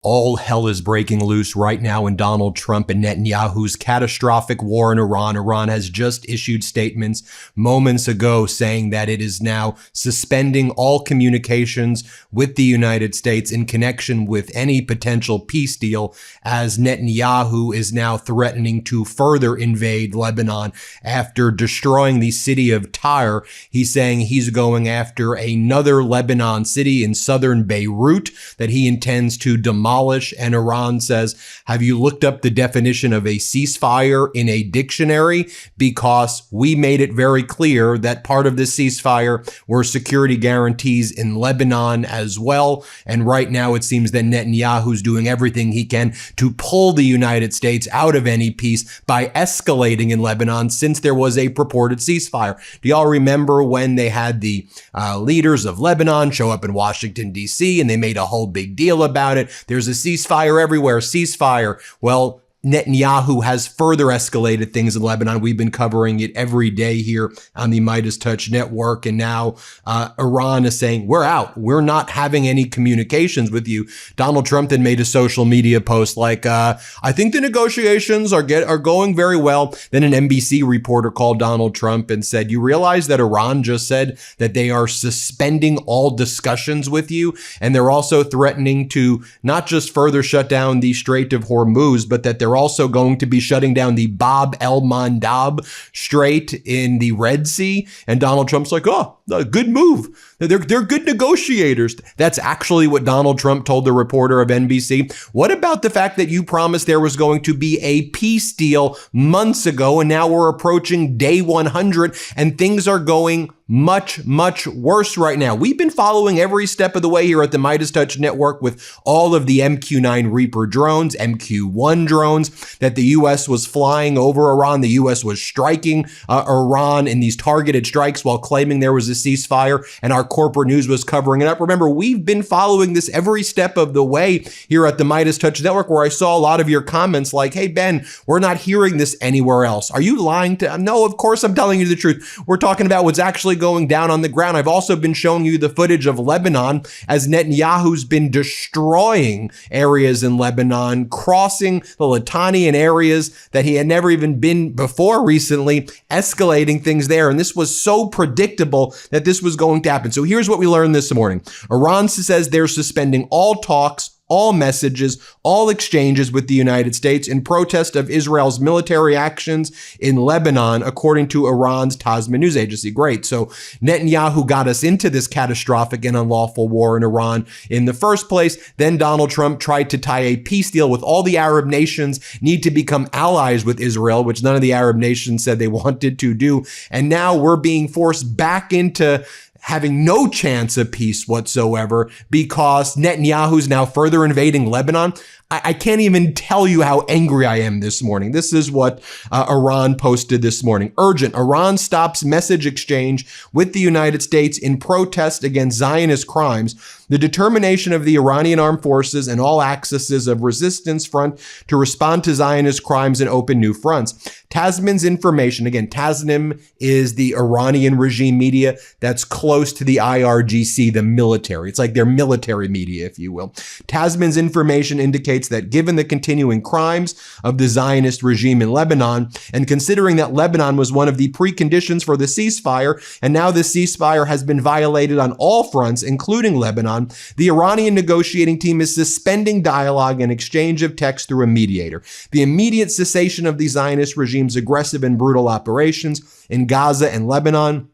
All hell is breaking loose right now in Donald Trump and Netanyahu's catastrophic war in Iran. Iran has just issued statements moments ago saying that it is now suspending all communications with the United States in connection with any potential peace deal, as Netanyahu is now threatening to further invade Lebanon after destroying the city of Tyre. He's saying he's going after another Lebanon city in southern Beirut that he intends to demolish. And Iran says, have you looked up the definition of a ceasefire in a dictionary? Because we made it very clear that part of this ceasefire were security guarantees in Lebanon as well. And right now it seems that Netanyahu's doing everything he can to pull the United States out of any peace by escalating in Lebanon since there was a purported ceasefire. Do y'all remember when they had the leaders of Lebanon show up in Washington, D.C., and they made a whole big deal about it? There's a ceasefire everywhere, ceasefire. Well, Netanyahu has further escalated things in Lebanon. We've been covering it every day here on the MeidasTouch network. And now Iran is saying, we're out. We're not having any communications with you. Donald Trump then made a social media post like, I think the negotiations are going very well. Then an NBC reporter called Donald Trump and said, you realize that Iran just said that they are suspending all discussions with you. And they're also threatening to not just further shut down the Strait of Hormuz, but that they're also going to be shutting down the Bab el-Mandab Strait in the Red Sea. And Donald Trump's like, oh, a good move. They're good negotiators. That's actually what Donald Trump told the reporter of NBC. What about the fact that you promised there was going to be a peace deal months ago, and now we're approaching day 100 and things are going much, much worse right now? We've been following every step of the way here at the MeidasTouch network with all of the MQ-9 Reaper drones, MQ-1 drones that the U.S. was flying over Iran. The U.S. was striking Iran in these targeted strikes while claiming there was a ceasefire, and our corporate news was covering it up. Remember, we've been following this every step of the way here at the MeidasTouch network, where I saw a lot of your comments like, hey, Ben, we're not hearing this anywhere else. Are you lying to? No, of course I'm telling you the truth. We're talking about what's actually going down on the ground. I've also been showing you the footage of Lebanon as Netanyahu's been destroying areas in Lebanon, crossing the Litani in areas that he had never even been before recently, escalating things there. And this was so predictable that this was going to happen. So here's what we learned this morning. Iran says they're suspending all talks, all messages, all exchanges with the United States in protest of Israel's military actions in Lebanon, according to Iran's Tasman news agency. Great. So Netanyahu got us into this catastrophic and unlawful war in Iran in the first place. Then Donald Trump tried to tie a peace deal with all the Arab nations need to become allies with Israel, which none of the Arab nations said they wanted to do. And now we're being forced back into having no chance of peace whatsoever because Netanyahu's now further invading Lebanon. I can't even tell you how angry I am this morning. This is what Iran posted this morning. Urgent. Iran stops message exchange with the United States in protest against Zionist crimes. The determination of the Iranian armed forces and all axes of resistance front to respond to Zionist crimes and open new fronts. Tasman's information, again, Tasnim is the Iranian regime media that's close to the IRGC, the military. It's like their military media, if you will. Tasman's information indicates that given the continuing crimes of the Zionist regime in Lebanon, and considering that Lebanon was one of the preconditions for the ceasefire, and now the ceasefire has been violated on all fronts, including Lebanon, the Iranian negotiating team is suspending dialogue and exchange of text through a mediator. The immediate cessation of the Zionist regime's aggressive and brutal operations in Gaza and Lebanon,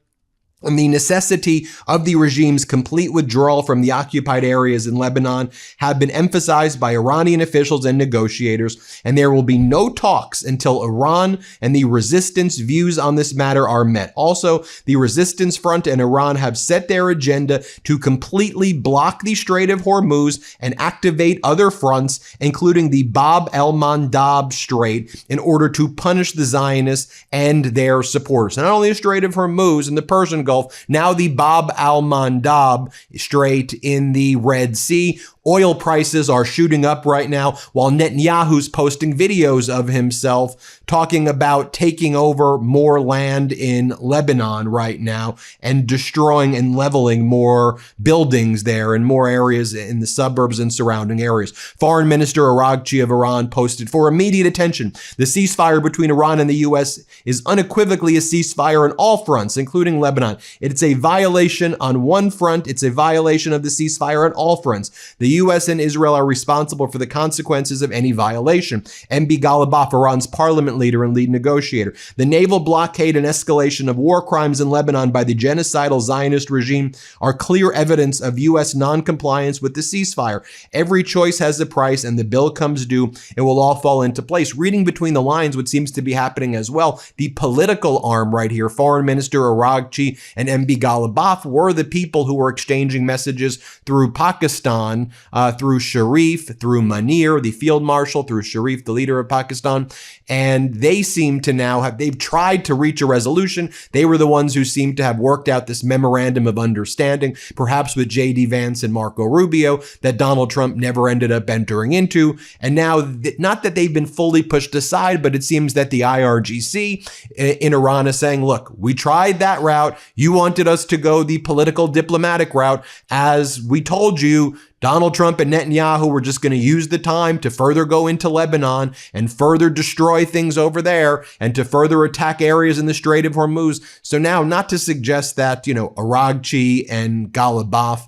and the necessity of the regime's complete withdrawal from the occupied areas in Lebanon have been emphasized by Iranian officials and negotiators, and there will be no talks until Iran and the resistance views on this matter are met. Also, the resistance front and Iran have set their agenda to completely block the Strait of Hormuz and activate other fronts, including the Bab el-Mandab Strait, in order to punish the Zionists and their supporters. Not only the Strait of Hormuz and the Persian Gulf, now the Bab al-Mandab Strait in the Red Sea. Oil prices are shooting up right now, while Netanyahu's posting videos of himself talking about taking over more land in Lebanon right now and destroying and leveling more buildings there and more areas in the suburbs and surrounding areas. Foreign Minister Araghchi of Iran posted, for immediate attention, the ceasefire between Iran and the U.S. is unequivocally a ceasefire on all fronts, including Lebanon. It's a violation on one front. It's a violation of the ceasefire on all fronts. The U.S. and Israel are responsible for the consequences of any violation. MB Ghalibaf, Iran's parliament leader and lead negotiator. The naval blockade and escalation of war crimes in Lebanon by the genocidal Zionist regime are clear evidence of U.S. non-compliance with the ceasefire. Every choice has a price, and the bill comes due. It will all fall into place. Reading between the lines, what seems to be happening as well, the political arm right here, Foreign Minister Araghchi and MB Ghalibaf, were the people who were exchanging messages through Pakistan, through Sharif, through Munir, the field marshal, through Sharif, the leader of Pakistan. And they seem to now they've tried to reach a resolution. They were the ones who seem to have worked out this memorandum of understanding, perhaps with J.D. Vance and Marco Rubio, that Donald Trump never ended up entering into. And now, not that they've been fully pushed aside, but it seems that the IRGC in Iran is saying, look, we tried that route. You wanted us to go the political diplomatic route. As we told you, Donald Trump and Netanyahu were just going to use the time to further go into Lebanon and further destroy things over there and to further attack areas in the Strait of Hormuz. So now, not to suggest that, Araghchi and Ghalibaf,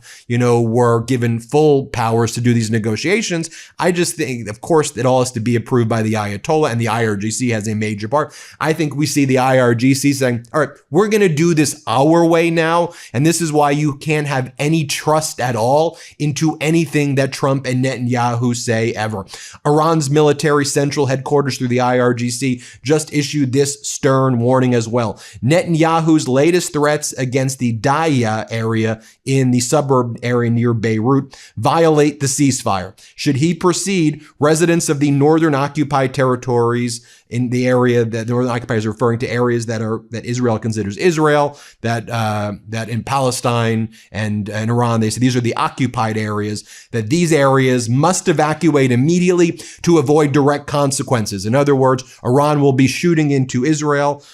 were given full powers to do these negotiations. I just think, of course, it all has to be approved by the Ayatollah, and the IRGC has a major part. I think we see the IRGC saying, all right, we're going to do this our way now. And this is why you can't have any trust at all into anything that Trump and Netanyahu say ever. Iran's military central headquarters through the IRGC just issued this stern warning as well. Netanyahu's latest threats against the Daya area in the suburb area near Beirut violate the ceasefire. Should he proceed, residents of the northern occupied territories in the area that the northern occupiers are referring to areas that Israel considers Israel, that in Palestine and Iran, they say these are the occupied areas, that these areas must evacuate immediately to avoid direct consequences. In other words, Iran will be shooting into Israel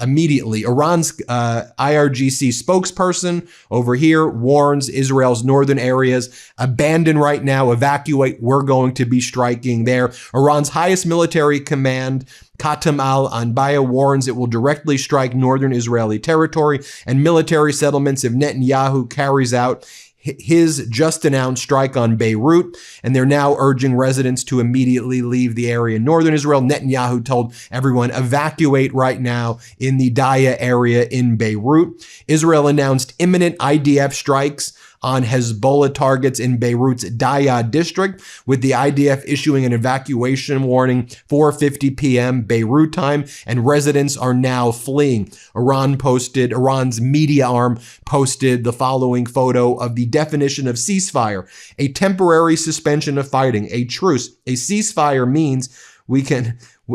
immediately. Iran's IRGC spokesperson over here warns Israel's northern areas, abandon right now, evacuate, we're going to be striking there. Iran's highest military command, Qatem al-Anbaya, warns it will directly strike northern Israeli territory and military settlements if Netanyahu carries out his just announced strike on Beirut, and they're now urging residents to immediately leave the area in northern Israel. Netanyahu told everyone, evacuate right now in the Daya area in Beirut. Israel announced imminent IDF strikes on Hezbollah targets in Beirut's Daya district, with the IDF issuing an evacuation warning 4:50 p.m. Beirut time, and residents are now fleeing. Iran's media arm posted the following photo of the definition of ceasefire: a temporary suspension of fighting, a truce. A ceasefire means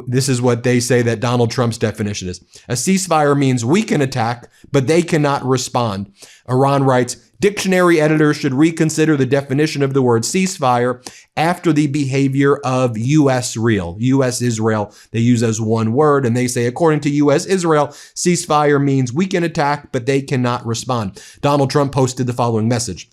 this is what they say that Donald Trump's definition is. A ceasefire means we can attack, but they cannot respond. Iran writes, dictionary editors should reconsider the definition of the word ceasefire after the behavior of U.S. Israel, they use as one word, and they say, according to U.S. Israel, ceasefire means we can attack, but they cannot respond. Donald Trump posted the following message: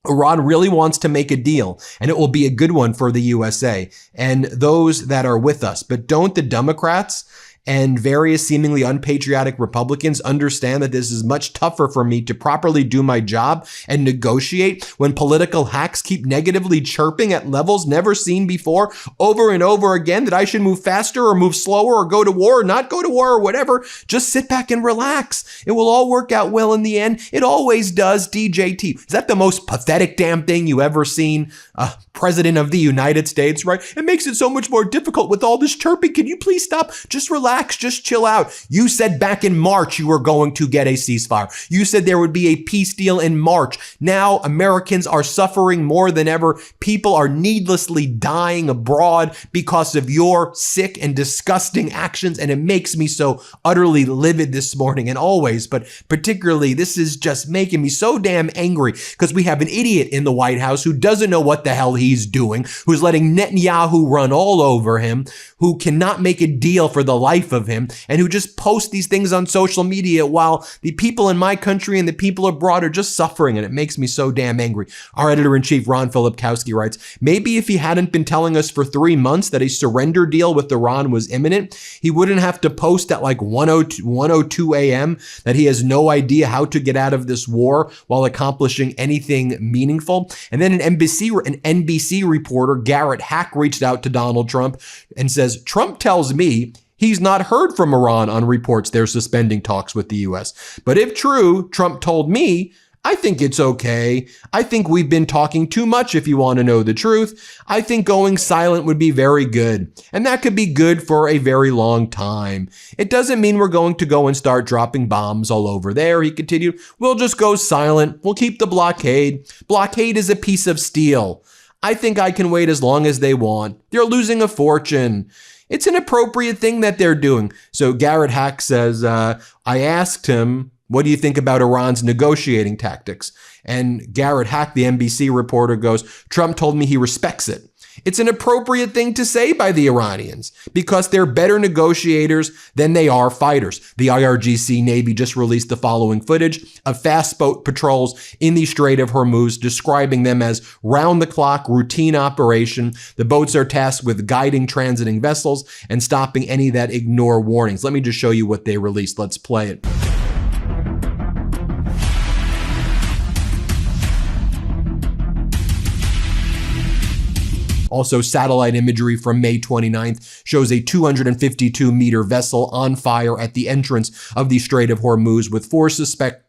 Iran really wants to make a deal, and it will be a good one for the USA and those that are with us. But don't the Democrats and various seemingly unpatriotic Republicans understand that this is much tougher for me to properly do my job and negotiate when political hacks keep negatively chirping at levels never seen before over and over again, that I should move faster or move slower or go to war or not go to war or whatever? Just sit back and relax. It will all work out well in the end. It always does, DJT. Is that the most pathetic damn thing you ever seen? President of the United States, right? It makes it so much more difficult with all this chirping. Can you please stop? Just relax. relax, just chill out. You said back in March you were going to get a ceasefire. You said there would be a peace deal in March. Now Americans are suffering more than ever. People are needlessly dying abroad because of your sick and disgusting actions, and it makes me so utterly livid this morning, and always, but particularly this is just making me so damn angry because we have an idiot in the White House who doesn't know what the hell he's doing, who's letting Netanyahu run all over him, who cannot make a deal for the life of him, and who just posts these things on social media while the people in my country and the people abroad are just suffering, and it makes me so damn angry. Our editor-in-chief, Ron Filipkowski, writes, maybe if he hadn't been telling us for 3 months that a surrender deal with Iran was imminent, he wouldn't have to post at like 1:02 a.m. that he has no idea how to get out of this war while accomplishing anything meaningful. And then an NBC reporter, Garrett Hack, reached out to Donald Trump and says, Trump tells me he's not heard from Iran on reports they're suspending talks with the U.S. But if true, Trump told me, I think it's okay. I think we've been talking too much if you want to know the truth. I think going silent would be very good. And that could be good for a very long time. It doesn't mean we're going to go and start dropping bombs all over there, he continued. We'll just go silent. We'll keep the blockade. Blockade is a piece of steel. I think I can wait as long as they want. They're losing a fortune. It's an appropriate thing that they're doing. So Garrett Hack says, I asked him, what do you think about Iran's negotiating tactics? And Garrett Hack, the NBC reporter, goes, Trump told me he respects it. It's an appropriate thing to say by the Iranians because they're better negotiators than they are fighters. The IRGC Navy just released the following footage of fast boat patrols in the Strait of Hormuz, describing them as round-the-clock routine operation. The boats are tasked with guiding transiting vessels and stopping any that ignore warnings. Let me just show you what they released. Let's play it. Also, satellite imagery from May 29th shows a 252-meter vessel on fire at the entrance of the Strait of Hormuz with four suspected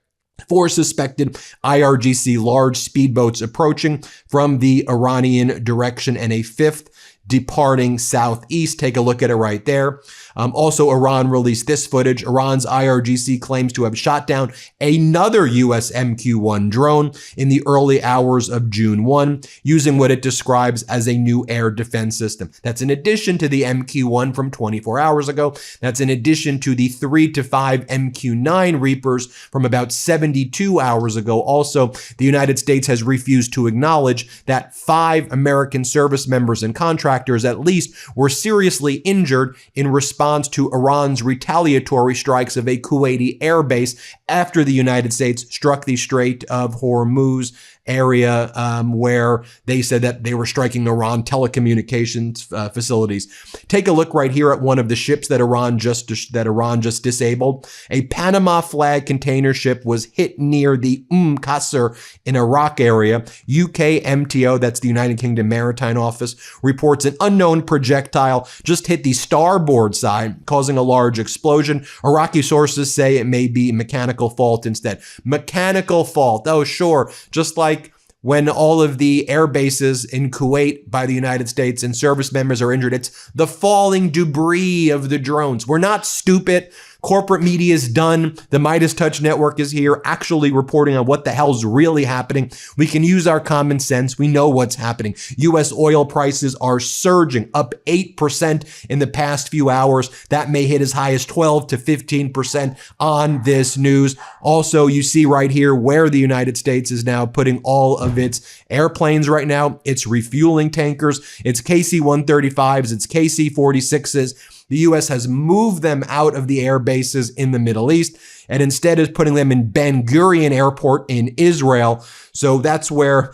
IRGC large speedboats approaching from the Iranian direction and a fifth departing southeast. Take a look at it right there. Also, Iran released this footage. Iran's IRGC claims to have shot down another U.S. MQ-1 drone in the early hours of June 1, using what it describes as a new air defense system. That's in addition to the MQ-1 from 24 hours ago. That's in addition to the 3 to 5 MQ-9 Reapers from about 72 hours ago. Also, the United States has refused to acknowledge that 5 American service members and contractors at least were seriously injured in response to Iran's retaliatory strikes of a Kuwaiti airbase after the United States struck the Strait of Hormuz area where they said that they were striking Iran telecommunications facilities. Take a look right here at one of the ships that Iran just disabled. A Panama flag container ship was hit near the Qasr in Iraq area. UK MTO, that's the United Kingdom Maritime Office, reports an unknown projectile just hit the starboard side, causing a large explosion. Iraqi sources say it may be mechanical fault instead. Mechanical fault. Oh, sure. Just like when all of the air bases in Kuwait by the United States and service members are injured, it's the falling debris of the drones. We're not stupid. Corporate media is done. The MeidasTouch network is here actually reporting on what the hell's really happening. We can use our common sense. We know what's happening. U.S. oil prices are surging, up 8% in the past few hours. That may hit as high as 12 to 15% on this news. Also, you see right here where the United States is now putting all of its airplanes right now. It's refueling tankers. It's KC-135s. It's KC-46s. The U.S. has moved them out of the air bases in the Middle East and instead is putting them in Ben Gurion Airport in Israel. So that's where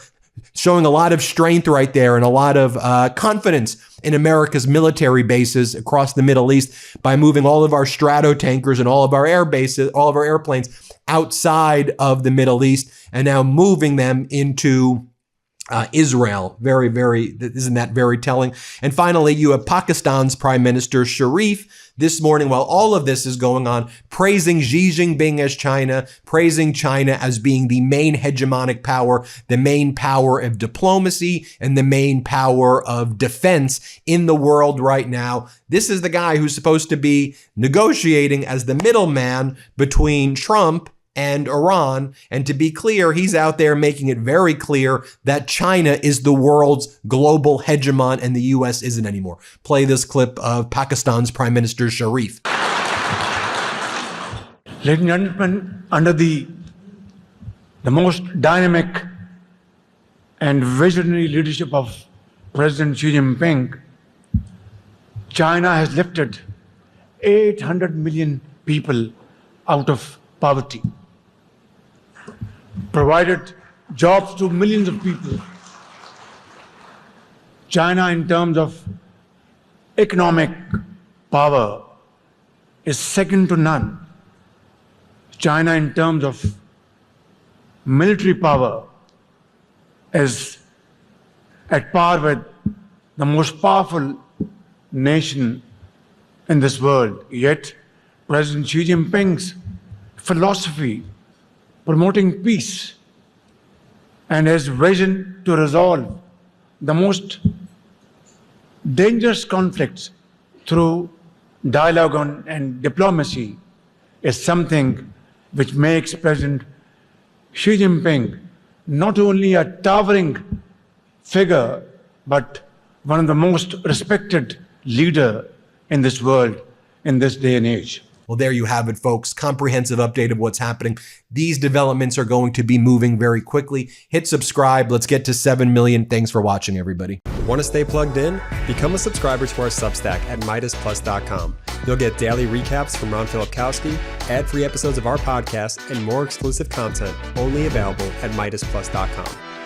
showing a lot of strength right there and a lot of confidence in America's military bases across the Middle East by moving all of our Strato tankers and all of our air bases, all of our airplanes outside of the Middle East and now moving them into Israel. Very, isn't that very telling? And finally, you have Pakistan's Prime Minister Sharif this morning while all of this is going on, praising Xi Jinping as China, praising China as being the main hegemonic power, the main power of diplomacy, and the main power of defense in the world right now. This is the guy who's supposed to be negotiating as the middleman between Trump and Iran. And to be clear, he's out there making it very clear that China is the world's global hegemon and the US isn't anymore. Play this clip of Pakistan's Prime Minister Sharif. Ladies and gentlemen, under the most dynamic and visionary leadership of President Xi Jinping, China has lifted 800 million people out of poverty, provided jobs to millions of people. China, in terms of economic power, is second to none. China, in terms of military power, is at par with the most powerful nation in this world. Yet, President Xi Jinping's philosophy promoting peace and his vision to resolve the most dangerous conflicts through dialogue and diplomacy is something which makes President Xi Jinping not only a towering figure, but one of the most respected leaders in this world in this day and age. Well, there you have it, folks. Comprehensive update of what's happening. These developments are going to be moving very quickly. Hit subscribe. Let's get to 7 million. Thanks for watching, everybody. Want to stay plugged in? Become a subscriber to our Substack at MeidasPlus.com. You'll get daily recaps from Ron Filipkowski, ad-free episodes of our podcast, and more exclusive content only available at MeidasPlus.com.